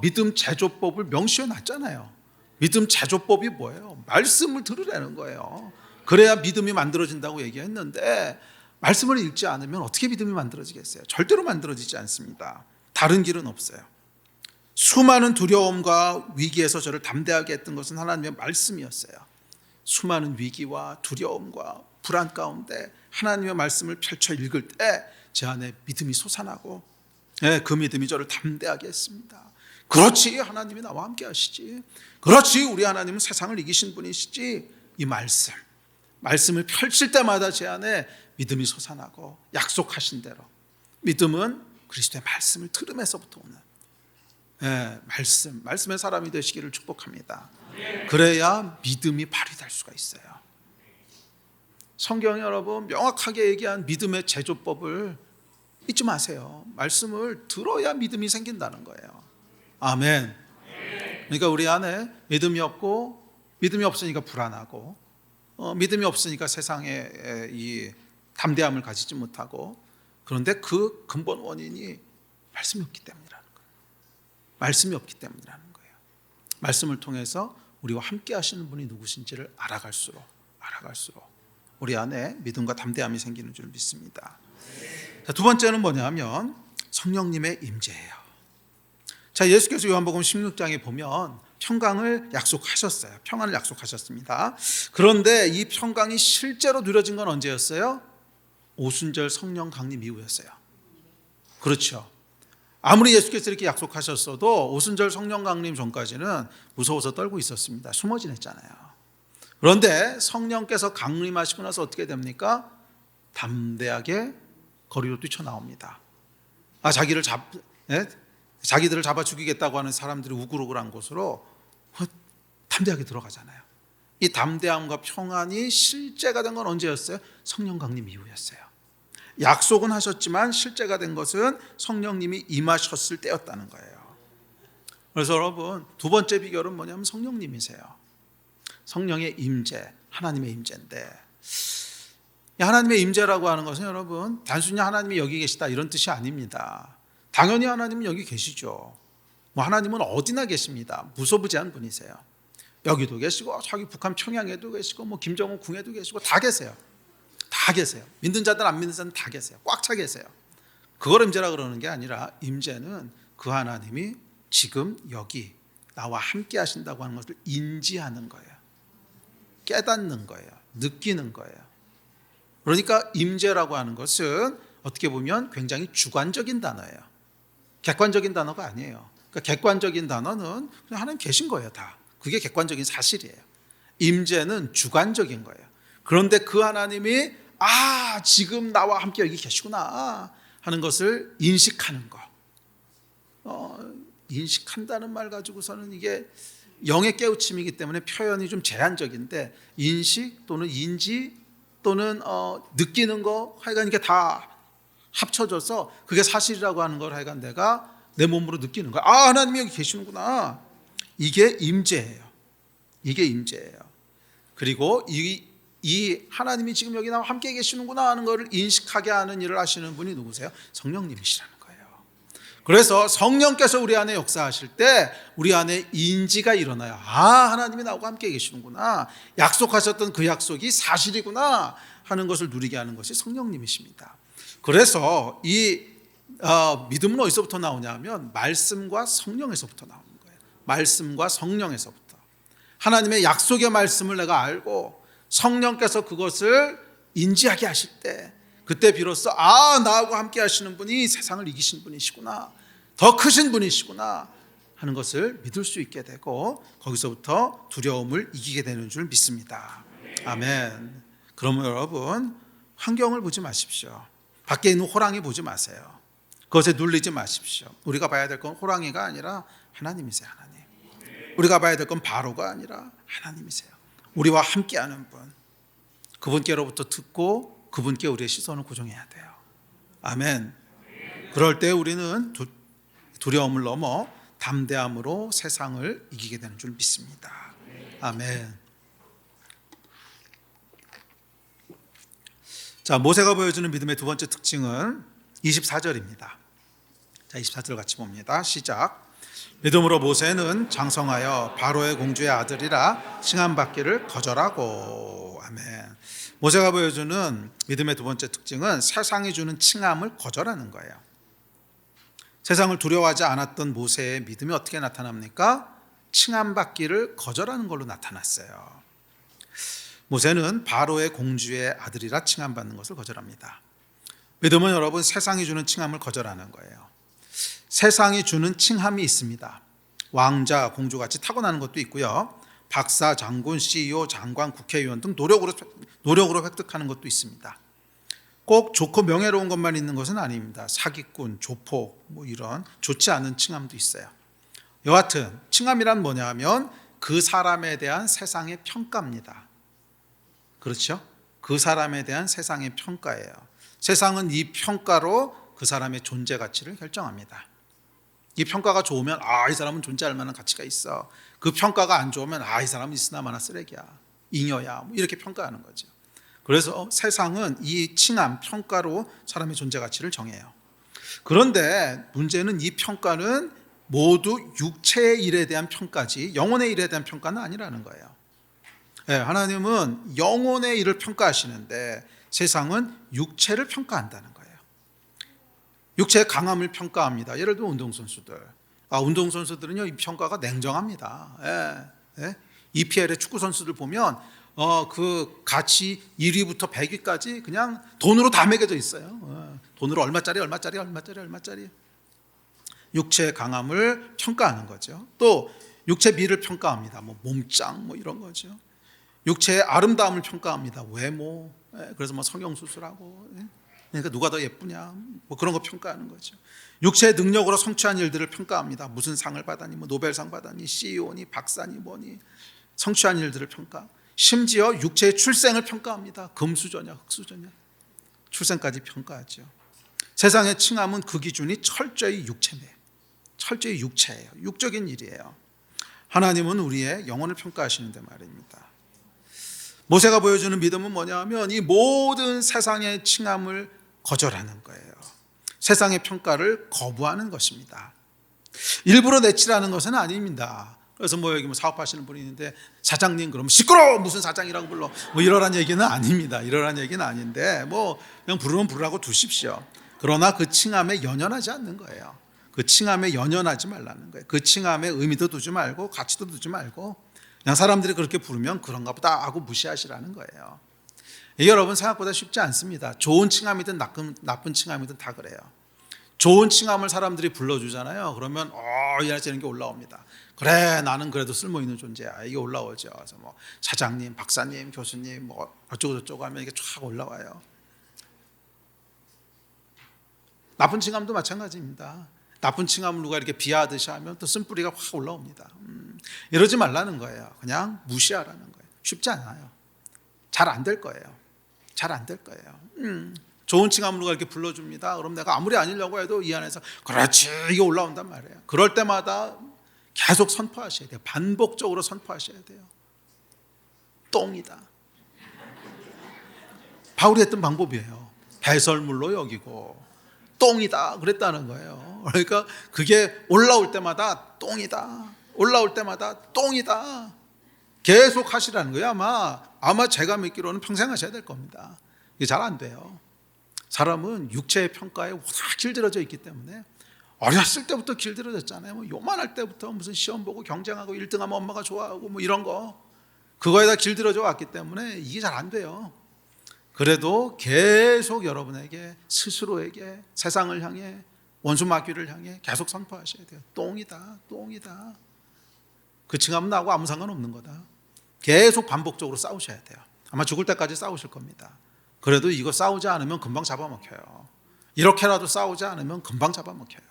A: 믿음 제조법을 명시해 놨잖아요. 믿음 제조법이 뭐예요? 말씀을 들으라는 거예요. 그래야 믿음이 만들어진다고 얘기했는데, 말씀을 읽지 않으면 어떻게 믿음이 만들어지겠어요? 절대로 만들어지지 않습니다. 다른 길은 없어요. 수많은 두려움과 위기에서 저를 담대하게 했던 것은 하나님의 말씀이었어요. 수많은 위기와 두려움과 불안 가운데 하나님의 말씀을 펼쳐 읽을 때 제 안에 믿음이 솟아나고, 그 믿음이 저를 담대하게 했습니다. 그렇지, 하나님이 나와 함께 하시지. 그렇지, 우리 하나님은 세상을 이기신 분이시지. 이 말씀을 펼칠 때마다 제 안에 믿음이 솟아나고, 약속하신 대로 믿음은 그리스도의 말씀을 들음에서부터 오는 말씀의 사람이 되시기를 축복합니다. 그래야 믿음이 발휘될 수가 있어요. 성경이 여러분 명확하게 얘기한 믿음의 제조법을 잊지 마세요. 말씀을 들어야 믿음이 생긴다는 거예요. 아멘. 그러니까 우리 안에 믿음이 없고, 믿음이 없으니까 불안하고, 믿음이 없으니까 세상에 이 담대함을 가지지 못하고, 그런데 그 근본 원인이 말씀이 없기 때문이라는 거예요. 말씀이 없기 때문이라는 거예요. 말씀을 통해서 우리와 함께 하시는 분이 누구신지를 알아갈수록 우리 안에 믿음과 담대함이 생기는 줄 믿습니다. 자, 두 번째는 뭐냐면 성령님의 임재예요. 자, 예수께서 요한복음 16장에 보면 평강을 약속하셨어요. 평안을 약속하셨습니다. 그런데 이 평강이 실제로 누려진 건 언제였어요? 오순절 성령 강림 이후였어요. 그렇죠. 아무리 예수께서 이렇게 약속하셨어도 오순절 성령 강림 전까지는 무서워서 떨고 있었습니다. 숨어 지냈잖아요. 그런데 성령께서 강림하시고 나서 어떻게 됩니까? 담대하게 거리로 뛰쳐나옵니다. 자기들을 잡아 죽이겠다고 하는 사람들이 우글우글한 곳으로 담대하게 들어가잖아요. 이 담대함과 평안이 실제가 된 건 언제였어요? 성령 강림 이후였어요. 약속은 하셨지만 실제가 된 것은 성령님이 임하셨을 때였다는 거예요. 그래서 여러분, 두 번째 비결은 뭐냐면 성령님이세요. 성령의 임재, 하나님의 임재인데, 하나님의 임재라고 하는 것은 여러분 단순히 하나님이 여기 계시다 이런 뜻이 아닙니다. 당연히 하나님은 여기 계시죠. 하나님은 어디나 계십니다. 무소부재한 분이세요. 여기도 계시고 저기 북한 평양에도 계시고 김정은 궁에도 계시고 다 계세요. 다 계세요. 믿는 자들 안 믿는 자들 다 계세요. 꽉 차 계세요. 그걸 임재라 그러는 게 아니라, 임재는 그 하나님이 지금 여기 나와 함께 하신다고 하는 것을 인지하는 거예요. 깨닫는 거예요. 느끼는 거예요. 그러니까 임재라고 하는 것은 어떻게 보면 굉장히 주관적인 단어예요. 객관적인 단어가 아니에요. 그러니까 객관적인 단어는 그냥 하나님 계신 거예요. 다 그게 객관적인 사실이에요. 임재는 주관적인 거예요. 그런데 그 하나님이 지금 나와 함께 여기 계시구나 하는 것을 인식하는 거. 인식한다는 말 가지고서는 이게 영의 깨우침이기 때문에 표현이 좀 제한적인데, 인식 또는 인지 또는 느끼는 거, 하여간 이게 다 합쳐져서 그게 사실이라고 하는 걸 하여간 내가 내 몸으로 느끼는 거야. 하나님이 여기 계시는구나. 이게 임재예요. 이게 임재예요. 그리고 이 하나님이 지금 여기 나와 함께 계시는구나 하는 것을 인식하게 하는 일을 하시는 분이 누구세요? 성령님이시라는 거예요. 그래서 성령께서 우리 안에 역사하실 때 우리 안에 인지가 일어나요. 하나님이 나와 함께 계시는구나, 약속하셨던 그 약속이 사실이구나 하는 것을 누리게 하는 것이 성령님이십니다. 그래서 이 믿음은 어디서부터 나오냐 하면 말씀과 성령에서부터 나오는 거예요. 말씀과 성령에서부터. 하나님의 약속의 말씀을 내가 알고 성령께서 그것을 인지하게 하실 때, 그때 비로소 나하고 함께 하시는 분이 세상을 이기신 분이시구나, 더 크신 분이시구나 하는 것을 믿을 수 있게 되고, 거기서부터 두려움을 이기게 되는 줄 믿습니다. 아멘. 그러면 여러분, 환경을 보지 마십시오. 밖에 있는 호랑이 보지 마세요. 그것에 눌리지 마십시오. 우리가 봐야 될 건 호랑이가 아니라 하나님이세요. 하나님. 우리가 봐야 될 건 바로가 아니라 하나님이세요. 우리와 함께하는 분, 그분께로부터 듣고 그분께 우리의 시선을 고정해야 돼요. 아멘. 그럴 때 우리는 두려움을 넘어 담대함으로 세상을 이기게 되는 줄 믿습니다. 아멘. 자, 모세가 보여주는 믿음의 두 번째 특징은 24절입니다. 자, 24절 같이 봅니다. 시작. 믿음으로 모세는 장성하여 바로의 공주의 아들이라 칭함받기를 거절하고. 아멘. 모세가 보여주는 믿음의 두 번째 특징은 세상이 주는 칭함을 거절하는 거예요. 세상을 두려워하지 않았던 모세의 믿음이 어떻게 나타납니까? 칭함받기를 거절하는 걸로 나타났어요. 모세는 바로의 공주의 아들이라 칭함받는 것을 거절합니다. 믿음은 여러분, 세상이 주는 칭함을 거절하는 거예요. 세상이 주는 칭함이 있습니다. 왕자, 공주같이 타고나는 것도 있고요. 박사, 장군, CEO, 장관, 국회의원 등 노력으로 획득하는 것도 있습니다. 꼭 좋고 명예로운 것만 있는 것은 아닙니다. 사기꾼, 조폭, 이런 좋지 않은 칭함도 있어요. 여하튼 칭함이란 뭐냐 하면 그 사람에 대한 세상의 평가입니다. 그렇죠? 그 사람에 대한 세상의 평가예요. 세상은 이 평가로 그 사람의 존재 가치를 결정합니다. 이 평가가 좋으면 이 사람은 존재할 만한 가치가 있어. 그 평가가 안 좋으면 이 사람은 있으나마나 쓰레기야, 잉여야, 이렇게 평가하는 거죠. 그래서 세상은 이 칭함, 평가로 사람의 존재 가치를 정해요. 그런데 문제는 이 평가는 모두 육체의 일에 대한 평가지 영혼의 일에 대한 평가는 아니라는 거예요. 하나님은 영혼의 일을 평가하시는데 세상은 육체를 평가한다는 거예요. 육체의 강함을 평가합니다. 예를 들어 운동선수들. 운동선수들은요, 이 평가가 냉정합니다. EPL의 축구선수들 보면 그 가치 1위부터 100위까지 그냥 돈으로 다 매겨져 있어요. 돈으로 얼마짜리. 육체의 강함을 평가하는 거죠. 또 육체 미를 평가합니다. 몸짱 이런 거죠. 육체의 아름다움을 평가합니다. 외모. 그래서 성형수술하고, 그러니까 누가 더 예쁘냐, 그런 거 평가하는 거죠. 육체의 능력으로 성취한 일들을 평가합니다. 무슨 상을 받았니, 노벨상 받았니, CEO니, 박사니, 뭐니, 성취한 일들을 평가. 심지어 육체의 출생을 평가합니다. 금수저냐, 흑수저냐, 출생까지 평가하죠. 세상의 칭함은 그 기준이 철저히 육체네요. 철저히 육체예요. 육적인 일이에요. 하나님은 우리의 영혼을 평가하시는데 말입니다. 모세가 보여주는 믿음은 뭐냐 하면 이 모든 세상의 칭함을 거절하는 거예요. 세상의 평가를 거부하는 것입니다. 일부러 내치라는 것은 아닙니다. 그래서 여기 사업하시는 분이 있는데, 사장님 그러면 시끄러워, 무슨 사장이라고 불러, 이러란 얘기는 아닙니다. 이러란 얘기는 아닌데 그냥 부르면 부르라고 두십시오. 그러나 그 칭함에 연연하지 않는 거예요. 그 칭함에 연연하지 말라는 거예요. 그 칭함에 의미도 두지 말고 가치도 두지 말고 그냥 사람들이 그렇게 부르면 그런가 보다 하고 무시하시라는 거예요. 이게 여러분 생각보다 쉽지 않습니다. 좋은 칭함이든 나쁜 칭함이든 다 그래요. 좋은 칭함을 사람들이 불러주잖아요. 그러면 이라는 게 올라옵니다. 그래, 나는 그래도 쓸모 있는 존재야. 이게 올라오죠. 그래서 뭐 사장님, 박사님, 교수님, 뭐 어쩌고 저쩌고 하면 이게 쫙 올라와요. 나쁜 칭함도 마찬가지입니다. 나쁜 칭함을 누가 이렇게 비하하듯이 하면 또 쓴뿌리가 확 올라옵니다. 이러지 말라는 거예요. 그냥 무시하라는 거예요. 쉽지 않아요. 잘 안 될 거예요. 잘 안 될 거예요. 좋은 칭함을 누가 이렇게 불러줍니다. 그럼 내가 아무리 아니려고 해도 이 안에서 그렇지, 이게 올라온단 말이에요. 그럴 때마다 계속 선포하셔야 돼요. 반복적으로 선포하셔야 돼요. 똥이다. 바울이 했던 방법이에요. 배설물로 여기고 똥이다 그랬다는 거예요. 그러니까 그게 올라올 때마다 똥이다, 올라올 때마다 똥이다 계속 하시라는 거예요. 아마 제가 믿기로는 평생 하셔야 될 겁니다. 이게 잘 안 돼요. 사람은 육체의 평가에 워낙 길들여져 있기 때문에, 어렸을 때부터 길들여졌잖아요. 뭐 요만할 때부터 무슨 시험 보고 경쟁하고 1등하면 엄마가 좋아하고 뭐 이런 거, 그거에다 길들여져 왔기 때문에 이게 잘 안 돼요. 그래도 계속 여러분에게, 스스로에게, 세상을 향해, 원수 마귀를 향해 계속 선포하셔야 돼요. 똥이다, 똥이다. 그 칭함은 나하고 아무 상관없는 거다. 계속 반복적으로 싸우셔야 돼요. 아마 죽을 때까지 싸우실 겁니다. 그래도 이거 싸우지 않으면 금방 잡아먹혀요. 이렇게라도 싸우지 않으면 금방 잡아먹혀요.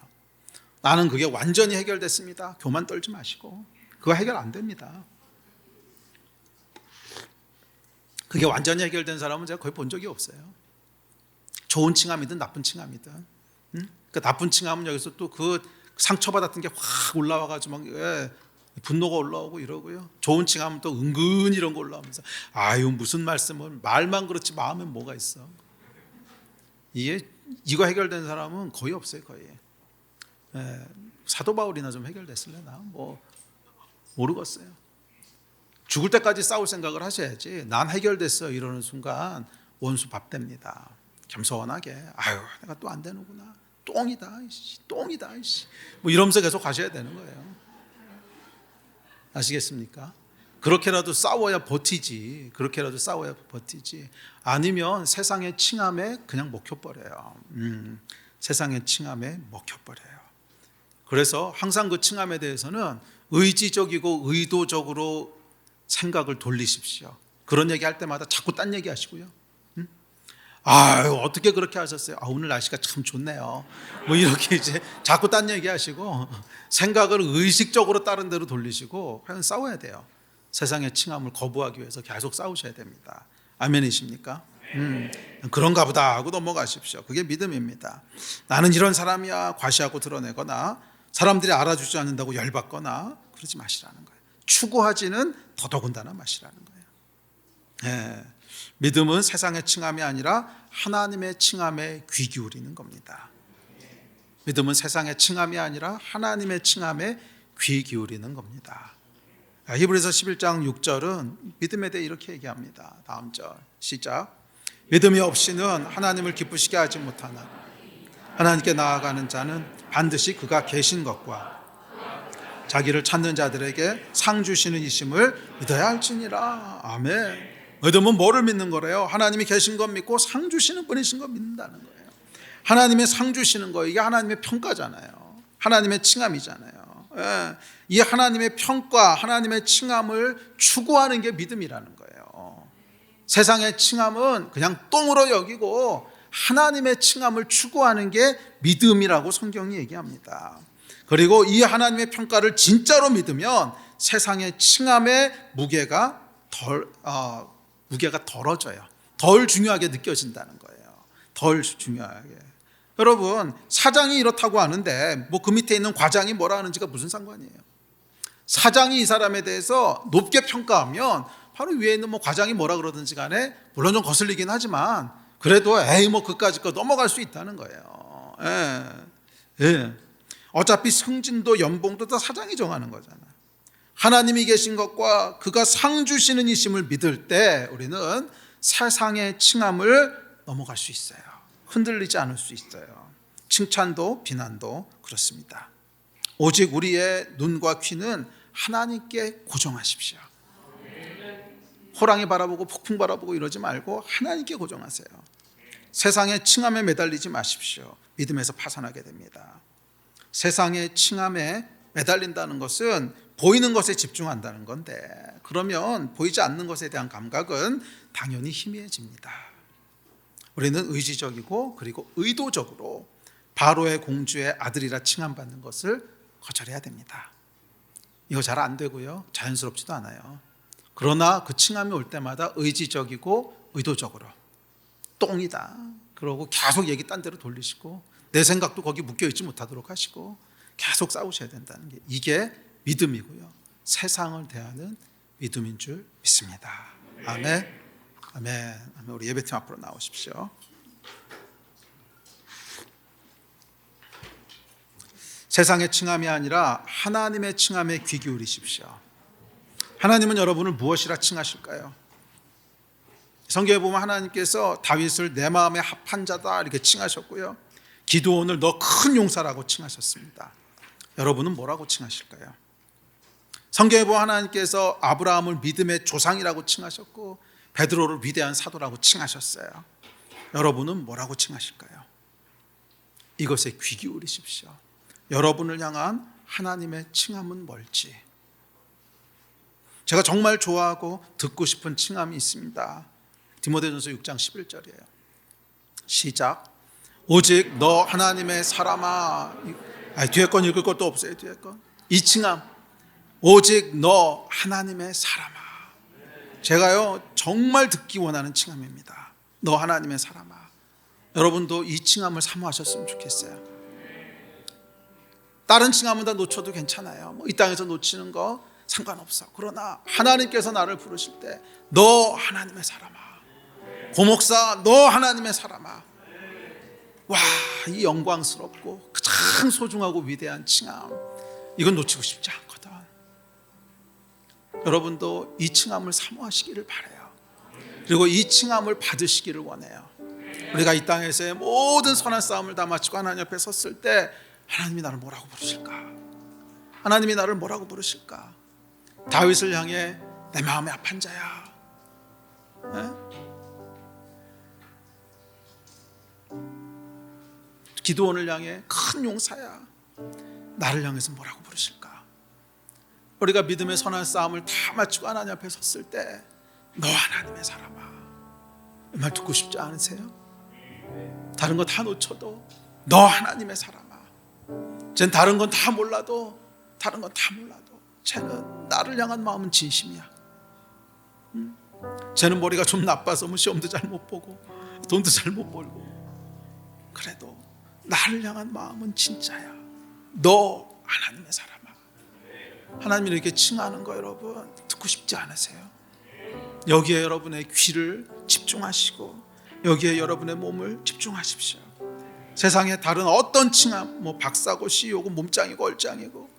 A: 나는 그게 완전히 해결됐습니다. 교만 떨지 마시고, 그거 해결 안 됩니다. 그게 완전히 해결된 사람은 제가 거의 본 적이 없어요. 좋은 칭함이든 나쁜 칭함이든. 그 나쁜 칭함은 여기서 또 그 상처받았던 게 확 올라와가지고 막 분노가 올라오고 이러고요. 좋은 칭함은 또 은근히 이런 거 올라오면서 아유 무슨 말씀을, 말만 그렇지 마음에 뭐가 있어. 이거 해결된 사람은 거의 없어요. 거의. 사도 바울이나 좀 해결됐을래나 뭐 모르겠어요. 죽을 때까지 싸울 생각을 하셔야지, 난 해결됐어 이러는 순간 원수 밥 됩니다. 겸손하게 아유 내가 또 안 되는구나, 똥이다 똥이다 뭐 이러면서 계속 가셔야 되는 거예요. 아시겠습니까? 그렇게라도 싸워야 버티지. 그렇게라도 싸워야 버티지. 아니면 세상의 칭함에 그냥 먹혀버려요. 세상의 칭함에 먹혀버려요. 그래서 항상 그 칭함에 대해서는 의지적이고 의도적으로 생각을 돌리십시오. 그런 얘기할 때마다 자꾸 딴 얘기 하시고요. 아유 어떻게 그렇게 하셨어요? 오늘 날씨가 참 좋네요. 뭐 이렇게 이제 자꾸 딴 얘기 하시고, 생각을 의식적으로 다른 데로 돌리시고 그냥 싸워야 돼요. 세상의 칭함을 거부하기 위해서 계속 싸우셔야 됩니다. 아멘이십니까? 그런가 보다 하고 넘어가십시오. 그게 믿음입니다. 나는 이런 사람이야 과시하고 드러내거나 사람들이 알아주지 않는다고 열받거나 그러지 마시라는 거예요. 추구하지는 더더군다나 마시라는 거예요. 믿음은 세상의 칭함이 아니라 하나님의 칭함에 귀 기울이는 겁니다. 믿음은 세상의 칭함이 아니라 하나님의 칭함에 귀 기울이는 겁니다. 히브리서 11장 6절은 믿음에 대해 이렇게 얘기합니다. 다음 절 시작. 믿음이 없이는 하나님을 기쁘시게 하지 못하나 하나님께 나아가는 자는 반드시 그가 계신 것과 자기를 찾는 자들에게 상 주시는 이심을 믿어야 할지니라. 아멘. 믿음은 뭐를 믿는 거래요? 하나님이 계신 것 믿고 상 주시는 분이신 것 믿는다는 거예요. 하나님의 상 주시는 거, 이게 하나님의 평가잖아요. 하나님의 칭함이잖아요. 이 하나님의 평가, 하나님의 칭함을 추구하는 게 믿음이라는 거예요. 세상의 칭함은 그냥 똥으로 여기고 하나님의 칭함을 추구하는 게 믿음이라고 성경이 얘기합니다. 그리고 이 하나님의 평가를 진짜로 믿으면 세상의 칭함의 무게가 덜어져요. 덜 중요하게 느껴진다는 거예요. 덜 중요하게. 여러분, 사장이 이렇다고 하는데 뭐 그 밑에 있는 과장이 뭐라 하는지가 무슨 상관이에요? 사장이 이 사람에 대해서 높게 평가하면 바로 위에 있는 뭐 과장이 뭐라 그러든지 간에 물론 좀 거슬리긴 하지만 그래도 에이 뭐 그까짓 거 넘어갈 수 있다는 거예요. 어차피 승진도 연봉도 다 사장이 정하는 거잖아요. 하나님이 계신 것과 그가 상 주시는 이심을 믿을 때 우리는 세상의 칭함을 넘어갈 수 있어요. 흔들리지 않을 수 있어요. 칭찬도 비난도 그렇습니다. 오직 우리의 눈과 귀는 하나님께 고정하십시오. 호랑이 바라보고 폭풍 바라보고 이러지 말고 하나님께 고정하세요. 세상의 칭함에 매달리지 마십시오. 믿음에서 파산하게 됩니다. 세상의 칭함에 매달린다는 것은 보이는 것에 집중한다는 건데, 그러면 보이지 않는 것에 대한 감각은 당연히 희미해집니다. 우리는 의지적이고 그리고 의도적으로 바로의 공주의 아들이라 칭함받는 것을 거절해야 됩니다. 이거 잘 안 되고요, 자연스럽지도 않아요. 그러나 그 칭함이 올 때마다 의지적이고 의도적으로 똥이다 그러고 계속 얘기 딴 데로 돌리시고 내 생각도 거기 묶여있지 못하도록 하시고 계속 싸우셔야 된다는 게, 이게 믿음이고요, 세상을 대하는 믿음인 줄 믿습니다. 아멘. 아멘. 우리 예배팀 앞으로 나오십시오. 세상의 칭함이 아니라 하나님의 칭함에 귀 기울이십시오. 하나님은 여러분을 무엇이라 칭하실까요? 성경에 보면 하나님께서 다윗을 내 마음에 합한 자다 이렇게 칭하셨고요, 기드온을 너 큰 용사라고 칭하셨습니다. 여러분은 뭐라고 칭하실까요? 성경에 보면 하나님께서 아브라함을 믿음의 조상이라고 칭하셨고 베드로를 위대한 사도라고 칭하셨어요. 여러분은 뭐라고 칭하실까요? 이것에 귀 기울이십시오. 여러분을 향한 하나님의 칭함은 뭘지. 제가 정말 좋아하고 듣고 싶은 칭함이 있습니다. 디모데전서 6장 11절이에요. 시작. 오직 너 하나님의 사람아. 뒤에 건 읽을 것도 없어요. 뒤에 건. 이 칭함. 오직 너 하나님의 사람아. 제가요 정말 듣기 원하는 칭함입니다. 너 하나님의 사람아. 여러분도 이 칭함을 사모하셨으면 좋겠어요. 다른 칭함은 다 놓쳐도 괜찮아요. 이 땅에서 놓치는 거 상관없어. 그러나 하나님께서 나를 부르실 때 너 하나님의 사람아, 고목사 너 하나님의 사람아, 와, 이 영광스럽고 가장 소중하고 위대한 칭함, 이건 놓치고 싶지 않거든. 여러분도 이 칭함을 사모하시기를 바라요. 그리고 이 칭함을 받으시기를 원해요. 우리가 이 땅에서의 모든 선한 싸움을 다 마치고 하나님 옆에 섰을 때 하나님이 나를 뭐라고 부르실까? 하나님이 나를 뭐라고 부르실까? 다윗을 향해 내 마음에 합한 자야. 네? 기드온을 향해 큰 용사야. 나를 향해서 뭐라고 부르실까? 우리가 믿음의 선한 싸움을 다 마치고 하나님 앞에 섰을 때 너 하나님의 사람아, 이 말 듣고 싶지 않으세요? 다른 거 다 놓쳐도 너 하나님의 사람아. 쟨 다른 건 다 몰라도 쟤는 나를 향한 마음은 진심이야. 쟤는 머리가 좀 나빠서 시험도 잘 못 보고 돈도 잘 못 벌고, 그래도 나를 향한 마음은 진짜야. 너 하나님의 사람아. 하나님이 이렇게 칭하는 거 여러분 듣고 싶지 않으세요? 여기에 여러분의 귀를 집중하시고 여기에 여러분의 몸을 집중하십시오. 세상에 다른 어떤 칭함, 박사고 CEO고 몸짱이고 얼짱이고,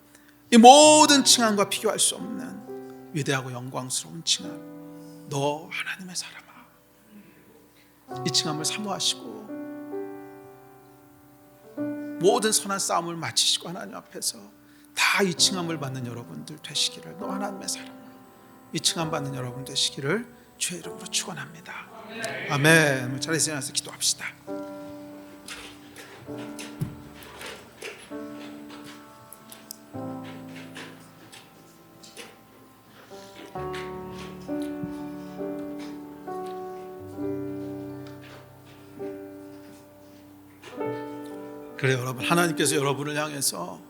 A: 이 모든 칭함과 비교할 수 없는 위대하고 영광스러운 칭함, 너 하나님의 사람아. 이 칭함을 사모하시고 모든 선한 싸움을 마치시고 하나님 앞에서 다 이 칭함을 받는 여러분들 되시기를, 너 하나님의 사람아, 이 칭함 받는 여러분 되시기를 주의 이름으로 축원합니다. 아멘. 자리에서 일어나서 기도합시다. 그래, 여러분, 하나님께서 여러분을 향해서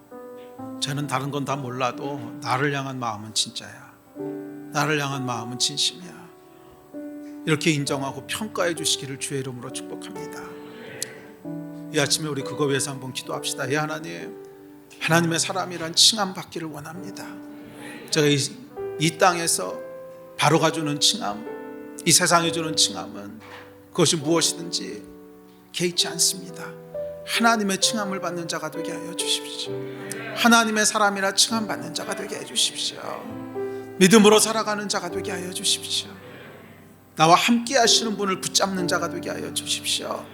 A: 저는 다른 건 다 몰라도 나를 향한 마음은 진짜야, 나를 향한 마음은 진심이야, 이렇게 인정하고 평가해 주시기를 주의 이름으로 축복합니다. 이 아침에 우리 그거 위해서 한번 기도합시다. 예, 하나님, 하나님의 사람이란 칭함 받기를 원합니다. 제가 이 땅에서 바로가 주는 칭함, 이 세상에 주는 칭함은 그것이 무엇이든지 개의치 않습니다. 하나님의 칭함을 받는 자가 되게 하여 주십시오. 하나님의 사람이라 칭함 받는 자가 되게 해 주십시오. 믿음으로 살아가는 자가 되게 하여 주십시오. 나와 함께 하시는 분을 붙잡는 자가 되게 하여 주십시오.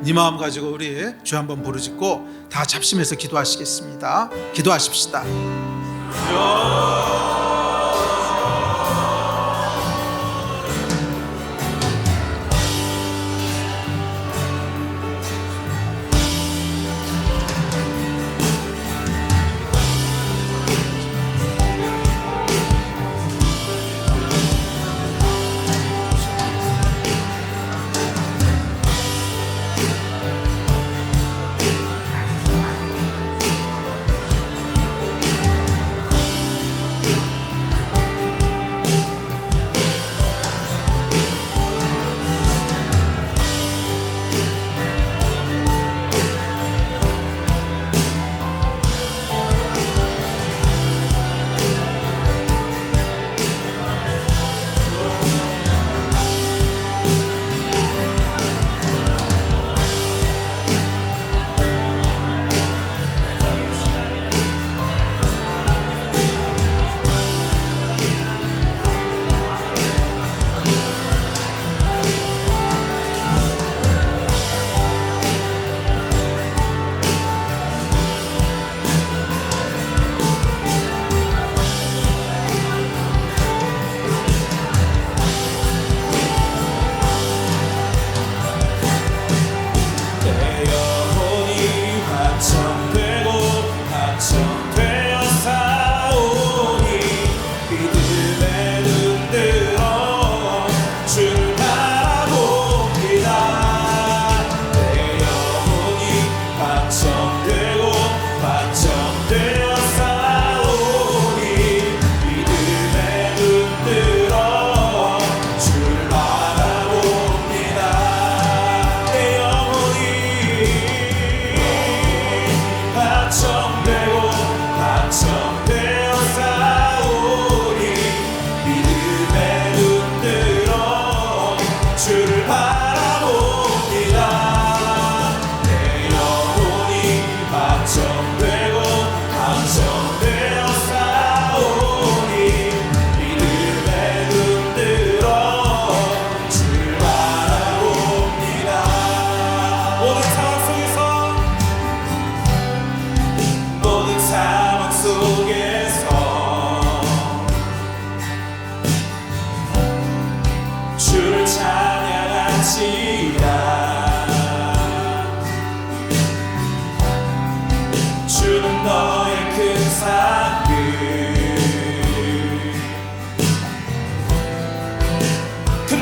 A: 네 마음 가지고 우리 주 한번 부르짖고 다 잡심해서 기도하시겠습니다. 기도하십시다.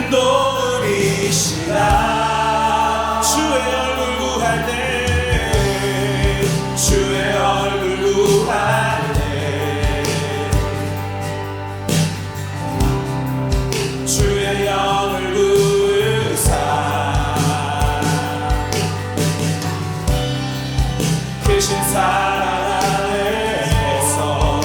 B: 큰 도움이시라. 주의 얼굴 구할 때, 주의 얼굴 구할 때, 주의 영을 구으사 크신 사랑 안에서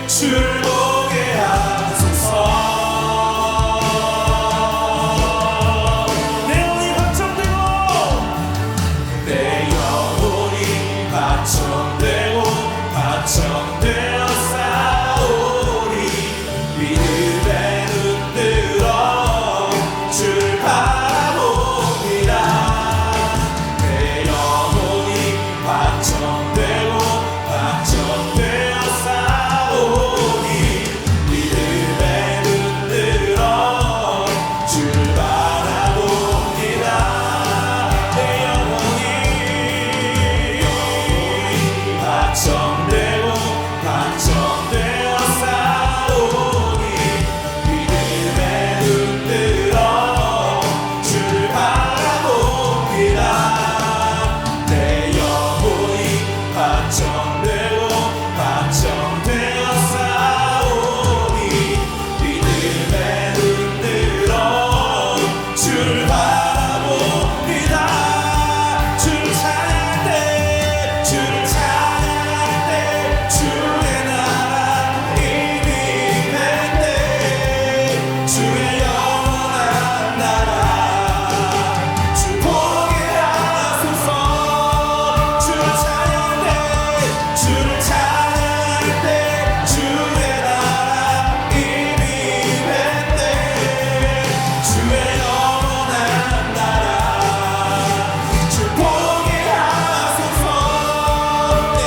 B: 주를 보게 하소서. 내 영혼이 확정되고, 내 영혼이 확정되어 싸우리. 믿음의 눈 들어 주를 바라봅니다. 내 영혼이 확정되어 싸우리. 믿음의 눈 들어 주를 바라봅니다. 내 영혼이 확정되어 싸우니. 믿음의 눈 들어 주를 바라봅니다. 내 영혼이 확정되어 싸우니. 믿음의 눈 들어 주를 바라봅니다. 주를 찬양할 때, 주를 찬양할 때, 주의 나라 이미 맺네. 주의 영원한 나라 주 보게 하소서. 주를 찬양할 때, 주를 찬양할 때, 주의 나라 이미 맺네. 주의 영원한 나라 주 보게 하소서. 내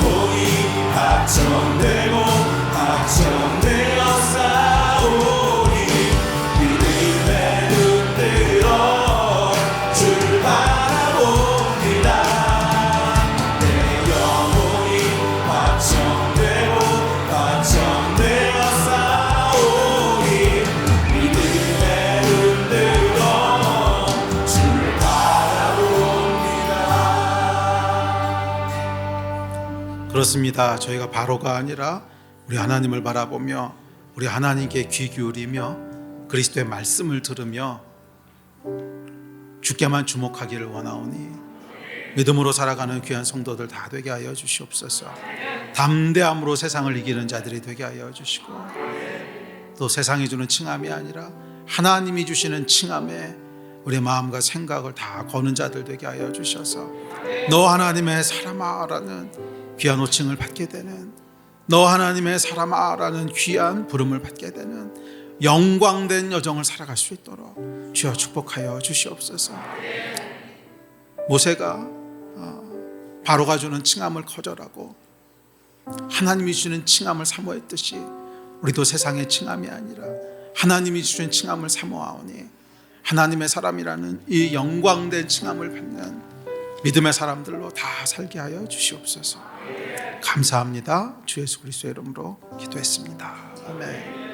B: 영혼이 확정되어 싸우니. 믿음의 눈 들어 주를 바라봅니다. 내 영혼이 확정되어 싸우니. 믿음의 눈 들어 주를 바라봅니다.
A: 그렇습니다. 저희가 바로가 아니라 우리 하나님을 바라보며 우리 하나님께 귀 기울이며 그리스도의 말씀을 들으며 주께만 주목하기를 원하오니 믿음으로 살아가는 귀한 성도들 다 되게 하여 주시옵소서. 담대함으로 세상을 이기는 자들이 되게 하여 주시고, 또 세상이 주는 칭함이 아니라 하나님이 주시는 칭함에 우리 마음과 생각을 다 거는 자들 되게 하여 주셔서 너 하나님의 사람아라는 귀한 호칭을 받게 되는, 너 하나님의 사람아라는 귀한 부름을 받게 되는 영광된 여정을 살아갈 수 있도록 주여 축복하여 주시옵소서. 모세가 바로가 주는 칭함을 거절하고 하나님이 주는 칭함을 사모했듯이 우리도 세상의 칭함이 아니라 하나님이 주신 칭함을 사모하오니 하나님의 사람이라는 이 영광된 칭함을 받는 믿음의 사람들로 다 살게 하여 주시옵소서. 감사합니다. 주 예수 그리스도의 이름으로 기도했습니다. 아멘.